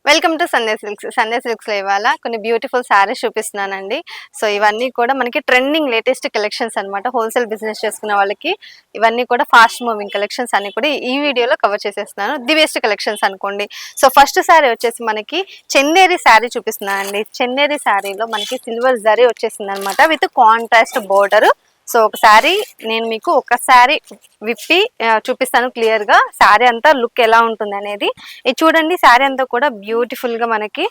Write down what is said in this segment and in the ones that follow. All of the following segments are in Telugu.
Welcome to Sandhya silks. Sandhya silks లో ఇవాళ కొన్ని బ్యూటిఫుల్ శారీస్ చూపిస్తున్నానండి. సో ఇవన్నీ కూడా మనకి ట్రెండింగ్ లేటెస్ట్ కలెక్షన్స్ అన్నమాట. హోల్సేల్ బిజినెస్ చేసుకున్న వాళ్ళకి ఇవన్నీ కూడా ఫాస్ట్ మూవింగ్ కలెక్షన్స్ అన్ని కూడా ఈ వీడియోలో కవర్ చేసేస్తున్నాను. ది బెస్ట్ కలెక్షన్స్ అనుకోండి. సో ఫస్ట్ శారీ వచ్చేసి మనకి చందేరి శారీ చూపిస్తున్నానండి. చందేరి శారీలో మనకి సిల్వర్ జరీ వచ్చేసింది అనమాట విత్ కాంట్రాస్ట్ బోర్డర్. సో ఒకసారి నేను మీకు ఒకసారి విప్పి చూపిస్తాను క్లియర్ గా శారీ అంతా లుక్ ఎలా ఉంటుంది అనేది. ఇది చూడండి, శారీ అంతా కూడా బ్యూటిఫుల్ గా మనకి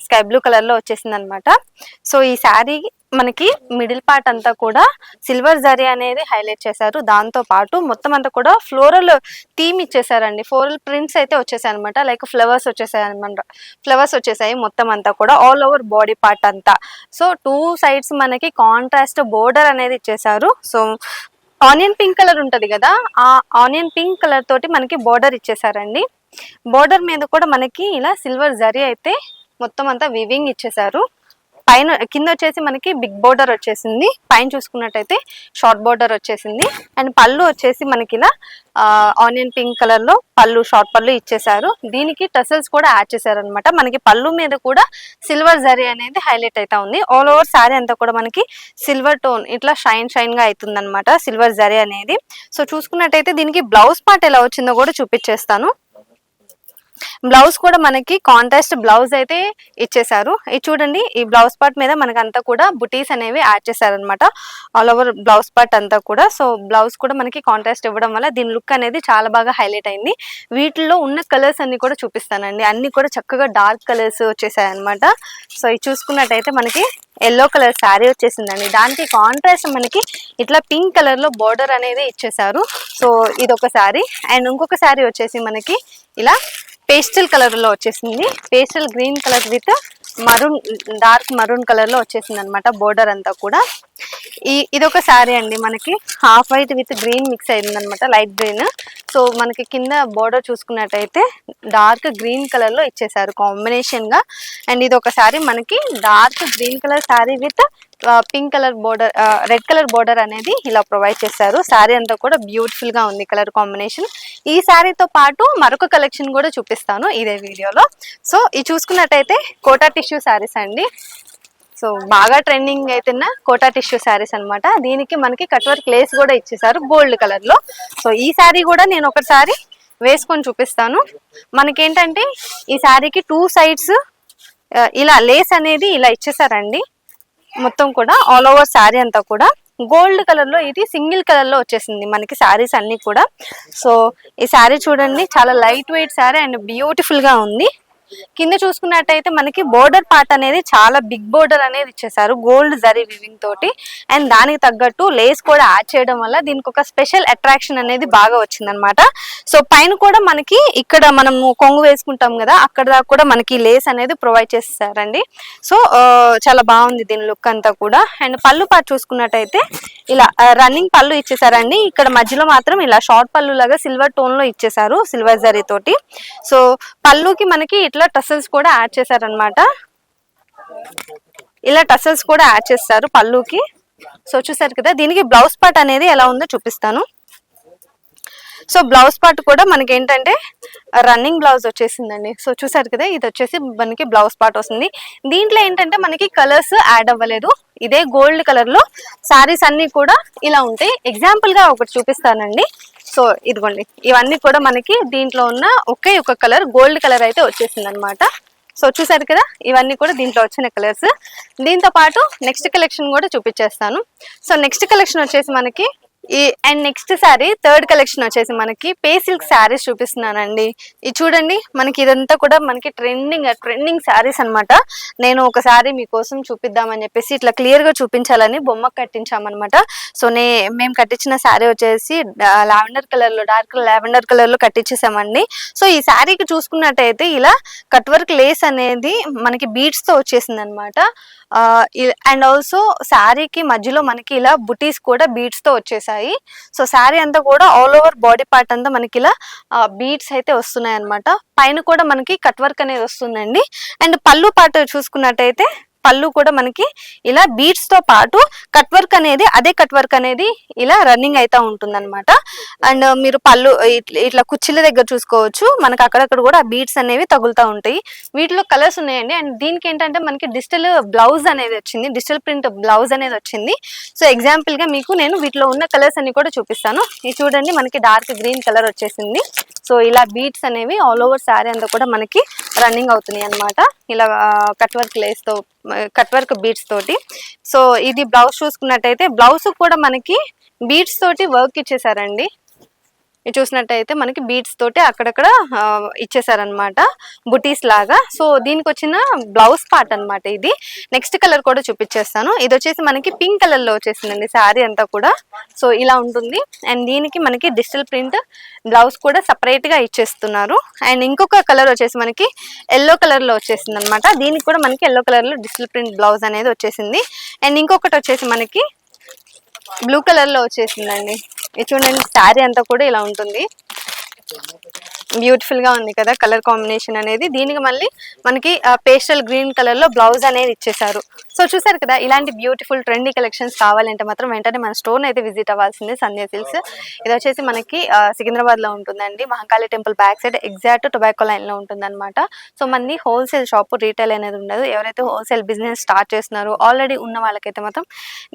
స్కై బ్లూ కలర్ లో వచ్చేసింది అనమాట. సో ఈ శారీ మనకి మిడిల్ పార్ట్ అంతా కూడా సిల్వర్ జరీ అనేది హైలైట్ చేశారు. దాంతో పాటు మొత్తం అంతా కూడా ఫ్లోరల్ థీమ్ ఇచ్చేసారండి. ఫ్లోరల్ ప్రింట్స్ అయితే వచ్చేసాయి అనమాట. లైక్ ఫ్లవర్స్ వచ్చేసాయి అనమాట. ఫ్లవర్స్ వచ్చేసాయి మొత్తం అంతా కూడా ఆల్ ఓవర్ బాడీ పార్ట్ అంతా. సో టూ సైడ్స్ మనకి కాంట్రాస్ట్ బోర్డర్ అనేది ఇచ్చేసారు. సో ఆనియన్ పింక్ కలర్ ఉంటది కదా, ఆ ఆనియన్ పింక్ కలర్ తోటి మనకి బోర్డర్ ఇచ్చేసారండి. బోర్డర్ మీద కూడా మనకి ఇలా సిల్వర్ జరీ అయితే మొత్తం అంతా వివింగ్ ఇచ్చేసారు. పైన కింద వచ్చేసి మనకి బిగ్ బోర్డర్ వచ్చేసింది. పైన చూసుకున్నట్టయితే షార్ట్ బోర్డర్ వచ్చేసింది. అండ్ పళ్ళు వచ్చేసి మనకి ఇలా ఆనియన్ పింక్ కలర్ లో పళ్ళు, షార్ట్ పళ్ళు ఇచ్చేసారు. దీనికి టసల్స్ కూడా యాడ్ చేశారు అనమాట. మనకి పళ్ళు మీద కూడా సిల్వర్ జరీ అనేది హైలైట్ అవుతా ఉంది. ఆల్ ఓవర్ శారీ అంతా కూడా మనకి సిల్వర్ టోన్ ఇట్లా షైన్ గా అవుతుంది అనమాట సిల్వర్ జరీ అనేది. సో చూసుకున్నట్టయితే దీనికి బ్లౌజ్ పార్ట్ ఎలా వచ్చిందో కూడా చూపించేస్తాను. బ్లౌజ్ కూడా మనకి కాంట్రాస్ట్ బ్లౌజ్ అయితే ఇచ్చేసారు. ఇది చూడండి, ఈ బ్లౌజ్ పార్ట్ మీద మనకంతా కూడా బుటీస్ అనేవి యాడ్ చేశారనమాట ఆల్ ఓవర్ బ్లౌజ్ పార్ట్ అంతా కూడా. సో బ్లౌజ్ కూడా మనకి కాంట్రాస్ట్ ఇవ్వడం వల్ల దీని లుక్ అనేది చాలా బాగా హైలైట్ అయింది. వీటిల్లో ఉన్న కలర్స్ అన్ని కూడా చూపిస్తానండి. అన్ని కూడా చక్కగా డార్క్ కలర్స్ వచ్చేసాయి అనమాట. సో ఇది చూసుకున్నట్టయితే మనకి ఎల్లో కలర్ శారీ వచ్చేసిందండి. దానికి కాంట్రాస్ట్ మనకి ఇట్లా పింక్ కలర్ లో బోర్డర్ అనేది ఇచ్చేసారు. సో ఇది ఒక శారీ. అండ్ ఇంకొక శారీ వచ్చేసి మనకి ఇలా పేస్టల్ కలర్ లో వచ్చేసింది. Pastel green colour with maroon, dark maroon colour లో వచ్చేసింది అనమాట బోర్డర్ అంతా కూడా. ఇదొక శారీ అండి. మనకి half white with green mix అయింది అనమాట, లైట్ గ్రీన్. సో మనకి కింద బోర్డర్ చూసుకున్నట్టయితే డార్క్ గ్రీన్ కలర్ లో ఇచ్చేసారు కాంబినేషన్ గా. అండ్ ఇది ఒక శారీ మనకి dark green colour sari with pink colour border, red colour border అనేది ఇలా ప్రొవైడ్ చేశారు. శారీ అంతా కూడా బ్యూటిఫుల్ గా ఉంది కలర్ కాంబినేషన్. ఈ శారీతో పాటు మరొక కలెక్షన్ కూడా చూపిస్తాను ఇదే వీడియోలో. సో ఇది చూసుకున్నట్టయితే కోటా టిష్యూ శారీస్ అండి. సో బాగా ట్రెండింగ్ అవుతున్న కోటా టిష్యూ శారీస్ అనమాట. దీనికి మనకి కట్ వర్క్ లేస్ కూడా ఇచ్చేసారు గోల్డ్ కలర్ లో. సో ఈ శారీ కూడా నేను ఒకసారి వేసుకొని చూపిస్తాను. మనకేంటంటే ఈ శారీకి టూ సైడ్స్ ఇలా లేస్ అనేది ఇలా ఇచ్చేసారండి. మొత్తం కూడా ఆల్ ఓవర్ శారీ అంతా కూడా గోల్డ్ కలర్ లో, ఇది సింగిల్ కలర్ లో వచ్చేసింది మనకి శారీస్ అన్ని కూడా. సో ఈ శారీ చూడండి, చాలా light weight sari and beautiful గా ఉంది. కింద చూసుకున్నట్టయితే మనకి బోర్డర్ పార్ట్ అనేది చాలా బిగ్ బోర్డర్ అనేది ఇచ్చేసారు గోల్డ్ జరీ వివింగ్ తోటి. అండ్ దానికి తగ్గట్టు లేస్ కూడా యాడ్ చేయడం వల్ల దీనికి ఒక స్పెషల్ అట్రాక్షన్ అనేది బాగా వచ్చింది అనమాట. సో పైన కూడా మనకి ఇక్కడ మనము కొంగు వేసుకుంటాం కదా, అక్కడ దాకా కూడా మనకి లేస్ అనేది ప్రొవైడ్ చేసేసారండి. సో చాలా బాగుంది దీని లుక్ అంతా కూడా. అండ్ పళ్ళు పార్ట్ చూసుకున్నట్టయితే ఇలా రన్నింగ్ పళ్ళు ఇచ్చేసారండి. ఇక్కడ మధ్యలో మాత్రం ఇలా షార్ట్ పళ్ళు లాగా సిల్వర్ టోన్ లో ఇచ్చేసారు సిల్వర్ జరీ తోటి. సో పళ్ళుకి మనకి ఇట్లా టసల్స్ కూడా యాడ్ చేశారనమాట. ఇలా టసల్స్ కూడా యాడ్ చేస్తారు పళ్ళుకి. సో చూసారు కదా, దీనికి బ్లౌజ్ పార్ట్ అనేది ఎలా ఉందో చూపిస్తాను. సో బ్లౌజ్ పార్ట్ కూడా మనకి ఏంటంటే రన్నింగ్ బ్లౌజ్ వచ్చేసిందండి. సో చూసారు కదా, ఇది వచ్చేసి మనకి బ్లౌజ్ పార్ట్ వస్తుంది. దీంట్లో ఏంటంటే మనకి కలర్స్ యాడ్ అవ్వలేదు. ఇదే గోల్డ్ కలర్ లో శారీస్ అన్ని కూడా ఇలా ఉంటాయి. ఎగ్జాంపుల్ గా ఒకటి చూపిస్తానండి. సో ఇదిగోండి, ఇవన్నీ కూడా మనకి దీంట్లో ఉన్న ఒకే ఒక కలర్ గోల్డ్ కలర్ అయితే వచ్చేసింది అనమాట. సో చూసారు కదా, ఇవన్నీ కూడా దీంట్లో వచ్చిన కలర్స్. దీంతో పాటు నెక్స్ట్ కలెక్షన్ కూడా చూపించేస్తాను. సో నెక్స్ట్ కలెక్షన్ వచ్చేసి మనకి and next sari third collection వచ్చేసి మనకి పే సిల్క్ శారీస్ చూపిస్తున్నానండి. ఇది చూడండి, మనకి ఇదంతా కూడా మనకి ట్రెండింగ్ శారీస్ అనమాట. నేను ఒక శారీ మీకోసం చూపిద్దామని చెప్పేసి ఇట్లా క్లియర్ గా చూపించాలని బొమ్మకు కట్టించామన్నమాట. సో మేము కట్టించిన శారీ వచ్చేసి లావెండర్ కలర్ లో, డార్క్ లావెండర్ కలర్ లో కట్టించేసామండి. సో ఈ శారీకి చూసుకున్నట్టయితే ఇలా కట్ వర్క్ లేస్ అనేది మనకి బీడ్స్ తో వచ్చేసింది అనమాట. అండ్ ఆల్సో శారీకి మధ్యలో మనకి ఇలా బుటీస్ కూడా బీడ్స్ తో వచ్చేసాయి. సో శారీ అంతా కూడా ఆల్ ఓవర్ బాడీ పార్ట్ అంతా మనకి ఇలా బీడ్స్ అయితే వస్తున్నాయి అనమాట. పైన కూడా మనకి కట్ వర్క్ అనేది వస్తుందండి. అండ్ పళ్ళు పార్ట్ చూసుకున్నట్టయితే పళ్ళు కూడా మనకి ఇలా బీడ్స్ తో పాటు కట్ వర్క్ అనేది, అదే కట్ వర్క్ అనేది ఇలా రన్నింగ్ అయితే ఉంటుంది అనమాట. అండ్ మీరు పళ్ళు ఇట్లా కుర్చీల దగ్గర చూసుకోవచ్చు, మనకి అక్కడక్కడ కూడా బీడ్స్ అనేవి తగులుతూ ఉంటాయి. వీటిలో కలర్స్ ఉన్నాయండి. అండ్ దీనికి ఏంటంటే మనకి డిజిటల్ బ్లౌజ్ అనేది వచ్చింది, డిజిటల్ ప్రింట్ బ్లౌజ్ అనేది వచ్చింది. సో ఎగ్జాంపుల్ గా మీకు నేను వీటిలో ఉన్న కలర్స్ అన్ని కూడా చూపిస్తాను. ఇది చూడండి, మనకి డార్క్ గ్రీన్ కలర్ వచ్చేసింది. సో ఇలా బీడ్స్ అనేవి ఆల్ ఓవర్ శారీ అంతా కూడా మనకి రన్నింగ్ అవుతున్నాయి అనమాట. ఇలా కట్ వర్క్ లేస్ తో, కట్ వర్క్ బీడ్స్ తోటి. సో ఇది బ్లౌజ్ చూసుకున్నట్టయితే బ్లౌజ్ కూడా మనకి బీడ్స్ తోటి వర్క్ ఇచ్చేసారండి. ఇది చూసినట్టయితే మనకి బీడ్స్ తోటి అక్కడక్కడ ఇచ్చేసారనమాట, బుటీస్ లాగా. సో దీనికి వచ్చిన బ్లౌజ్ పార్ట్ అనమాట ఇది. నెక్స్ట్ కలర్ కూడా చూపించేస్తాను. ఇది వచ్చేసి మనకి పింక్ కలర్ లో వచ్చేసిందండి శారీ అంతా కూడా. సో ఇలా ఉంటుంది. అండ్ దీనికి మనకి డిజిటల్ ప్రింట్ బ్లౌజ్ కూడా సపరేట్ గా ఇచ్చేస్తున్నారు. అండ్ ఇంకొక కలర్ వచ్చేసి మనకి ఎల్లో కలర్ లో వచ్చేసింది అనమాట. దీనికి కూడా మనకి ఎల్లో కలర్ లో డిజిటల్ ప్రింట్ బ్లౌజ్ అనేది వచ్చేసింది. అండ్ ఇంకొకటి వచ్చేసి మనకి బ్లూ కలర్ లో వచ్చేసిందండి. ఇది చూడండి, శారీ అంతా కూడా ఇలా ఉంటుంది. బ్యూటిఫుల్ గా ఉంది కదా కలర్ కాంబినేషన్ అనేది. దీనికి మళ్ళీ మనకి పేస్టల్ గ్రీన్ కలర్ లో బ్లౌజ్ అనేది ఇచ్చేసారు. సో చూసారు కదా, ఇలాంటి బ్యూటిఫుల్ ట్రెండీ కలెక్షన్స్ కావాలంటే మాత్రం వెంటనే మన స్టోర్ అయితే విజిట్ అవ్వాల్సిందే, సంధ్య సిల్క్స్. ఇది వచ్చేసి మనకి సికింద్రాబాద్ లో ఉంటుందండి, Mahankali temple back side exact tobacco line లో ఉంటుంది అనమాట. సో మనది హోల్సేల్ షాప్, రీటైల్ అనేది ఉండదు. ఎవరైతే హోల్సేల్ బిజినెస్ స్టార్ట్ చేస్తున్నారో ఆల్రెడీ ఉన్న వాళ్ళకైతే మాత్రం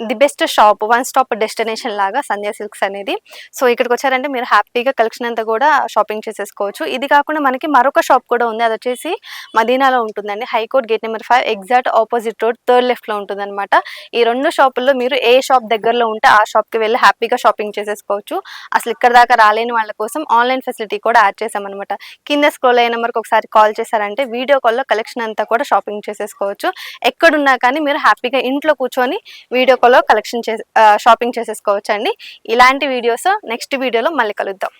the best shop, one stop destination లాగా సంధ్య సిల్క్స్ అనేది. సో ఇక్కడికి వచ్చారంటే మీరు హ్యాపీగా కలెక్షన్ అంతా కూడా షాపింగ్ చేసేసుకోవచ్చు. ఇది కాకుండా మనకి మరొక షాప్ కూడా ఉంది, అది వచ్చేసి మదీనాలో ఉంటుందండి, high court gate number 5 exact opposite road third left లో ఉంటుంది అనమాట. ఈ రెండు షాపుల్లో మీరు ఏ షాప్ దగ్గరలో ఉంటే ఆ షాప్ కి వెళ్ళి హ్యాపీగా షాపింగ్ చేసేసుకోవచ్చు. అసలు ఇక్కడ దాకా రాలేని వాళ్ళ కోసం ఆన్లైన్ ఫెసిలిటీ కూడా యాడ్ చేసామన్నమాట. కింద స్క్రోల్ అయ్యే నెంబర్కి ఒకసారి కాల్ చేశారంటే వీడియో కాల్లో కలెక్షన్ అంతా కూడా షాపింగ్ చేసేసుకోవచ్చు. ఎక్కడున్నా కానీ మీరు హ్యాపీగా ఇంట్లో కూర్చొని వీడియో కాల్లో షాపింగ్ చేసేసుకోవచ్చు అండి. ఇలాంటి వీడియోస్ నెక్స్ట్ వీడియోలో మళ్ళీ కలుద్దాం.